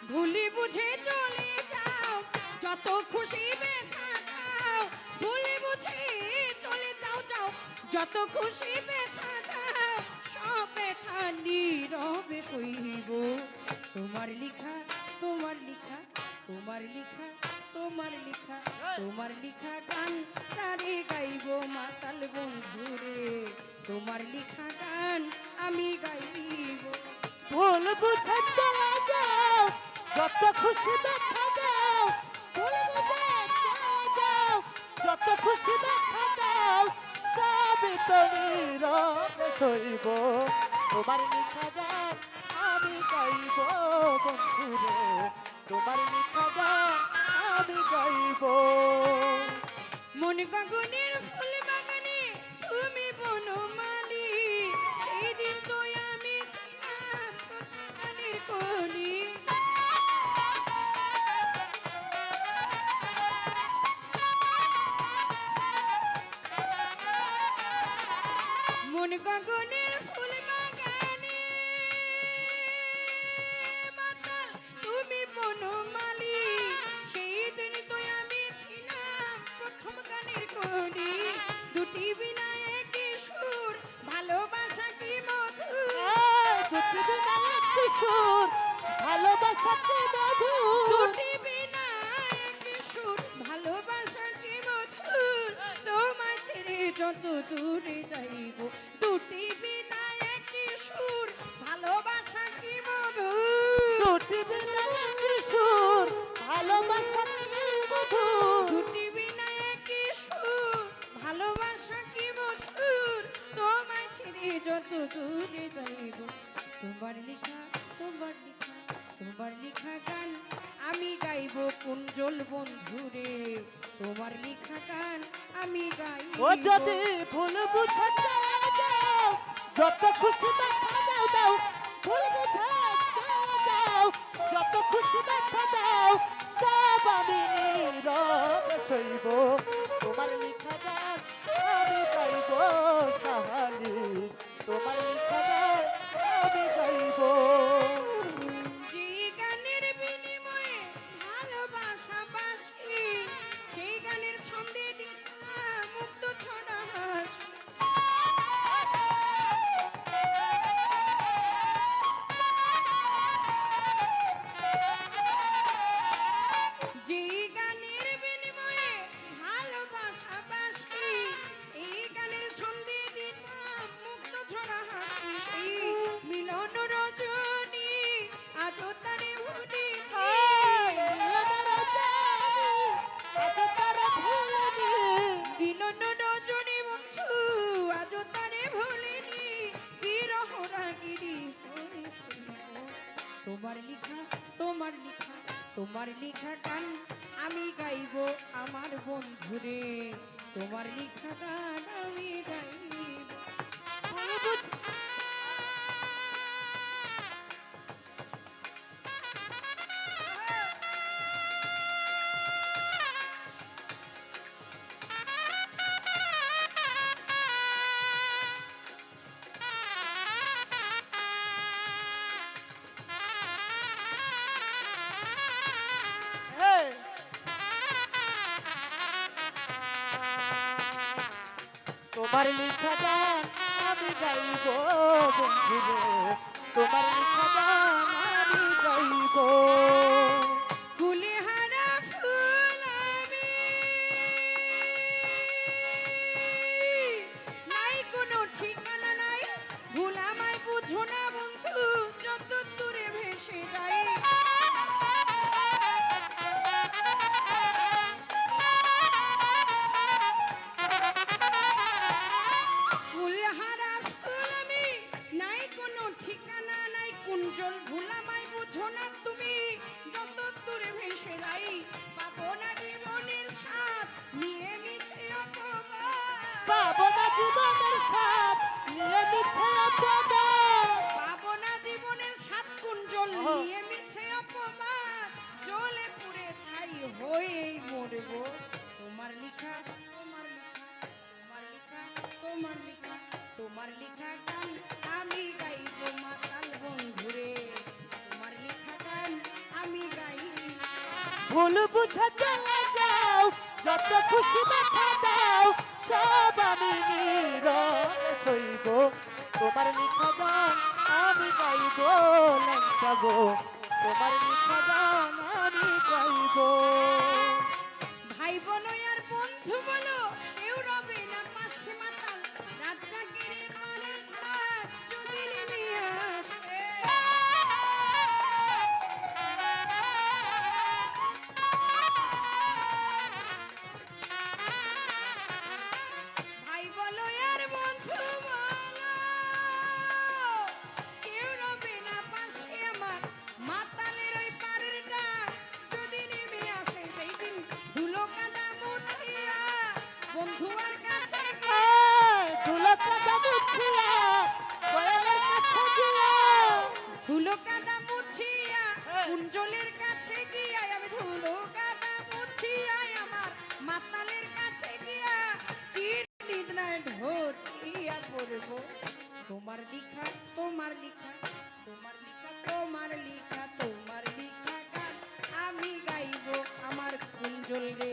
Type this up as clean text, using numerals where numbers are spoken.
ভুলি বুঝে চলে যাও, যত খুশি ব্যথা দাও। ভুলি বুঝে চলে যাও, যাও যত খুশি ব্যথা দাও। সব ব্যথা নীরবে সইব। তোমার লিখা, তোমার লিখা, তোমার লিখা, তোমার লিখা, তোমার লিখা গান তারে গাইব মাতাল বন্ধুরে। তোমার লিখা গান আমি গাইব। ভুল বুঝে চলে যাও, যত খুশি দেখা দাও। ভুল বুঝে চলে যাও, যত খুশি দেখা দাও। সবই তো নীরবে সইব। তোমার লিখা গান আমি গাইব বন্ধুরে। তোমার লিখা গান আমি গাইব। মন গগনের ফুল বাগানে তুমি বনমালী। সেই দিন তো আমি ছিলাম গানের কলি। মন গগনের ফুল বাগানে মাতাল তুমি বনমালী। সেই দিন তো আমি ছিলাম প্রথম গানের কলি। দুটি বিনা একই সুর, ভালোবাসা কি মধুর। দুটি বিনা একটি সুর, ভালোবাসা কি মধুর। দুটি বিনা একই সুর, ভালোবাসা কি মধুর। তোমায় ছেড়ে যত দূরে যাইব। দুটি বিনা একই সুর, ভালোবাসা কি মধুর। দুটি বিনা একটি সুর, ভালোবাসা কি মধুর। দুটি বিনা একই সুর, ভালোবাসা কি মধুর। তোমায় ছেড়ে যত দূরে যাইব। তোমার লিখা, তোমার লিখা, তোমার লিখা গান আমি গাইব কুঞ্জল বন্ধুরে। তোমার লিখা গান আমি গাইব। ও যদি ভুল বুঝে চলে যাও, যত খুশি দেখা দাও দাও। ভুল বুঝে চলে যাও, যত খুশি দেখা দাও। সব আমি নীরবে সইব। তোমার লিখা গান আমি গাইব সাহালি। তোমার লিখা গান আমি গাইব। যে গানের বিনিময়ে ভালোবাসা বাসি, সেই গানের ছন্দে দিতা মুক্ত ছড়া হাসি। যে গানের বিনিময়ে ভালোবাসা বাসি, এই গানের ছন্দে দিতাম মুক্ত ছড়া হাসি। এই মিলন রজনী আজও তারে ভুলি। মিলন রজনী বন্ধু আজও তারে ভুলিনি। বিরহ রাগিনী হরি শুনব। তোমার লিখা, তোমার লিখা, তোমার লিখা গান আমি গাইব আমার বন্ধুরে। তোমার লিখা গান আমি গাইব। তোমার লিখা গান আমি গাইব বন্ধুরে। তোমার লিখা গান আমি গাইব। কুলেহারা ফুল আমি, নাই কোনো ঠিকানা নাই। ভুল আমায় বুঝো না বন্ধু, যত দূরে ভেসে যাই। কুলহারা ফুল আমি, নাই কোনো ঠিকানা নাই কুঞ্জল। ভুল আমায় বুঝো না তুমি, যত দূরে ভেসে যাই। পাবো না জীবনের স্বাদ নিয়ে মিছে অপমান। পাবো না জীবনের স্বাদ নিয়ে মিছে অপমান। পাবো না জীবনের স্বাদ কুঞ্জল নিয়ে মিছে অপমান। জ্বলে পুড়ে ছাই হয়েই মরবো। তোমার লিখা, তোমার লিখা, তোমার লিখা, তোমার লিখা, তোমার লিখা গান আমি গাইব মাতাল বন্ধুরে। তোমার লিখা গান আমি ভুল বুঝে চলে যাও, যত খুশি দেখা দাও, সব আমি নীরবে সইব। তোমার লিখা গান আমি গাইব, ল্যাংটা গো, তোমার লিখা গান আমি গাইব। ভাই বোন আর বন্ধু বলো কেউ রবে না পাশে মাতাল রাত জাগিরে মানের খাট যদি নেমে আসে। ভাই বলো আর বন্ধু বলো কেউ রবে না পাশে আমার মাতালের ওই পারের ডাক যদি নেমে আসে সেই দিন ধুলো কাদা মুছিয়া বন্ধু আর কাছে গিয়ে ধুলো কাদা মুছিয়া দয়ালের কাছে গিয়া, ধুলো কাদা মুছিয়া কুঞ্জলের কাছে গিয়া আমি ধুলো কাদা মুছিয়া আমার মাতালের কাছে গিয়া চির নিদ্রায় ঢোটিয়া পড়ব। তোমার লিখা তোমার লিখা তোমার লিখা তোমার লিখা তোমার লিখা গান আমি গাইব আমার কুঞ্জল রে।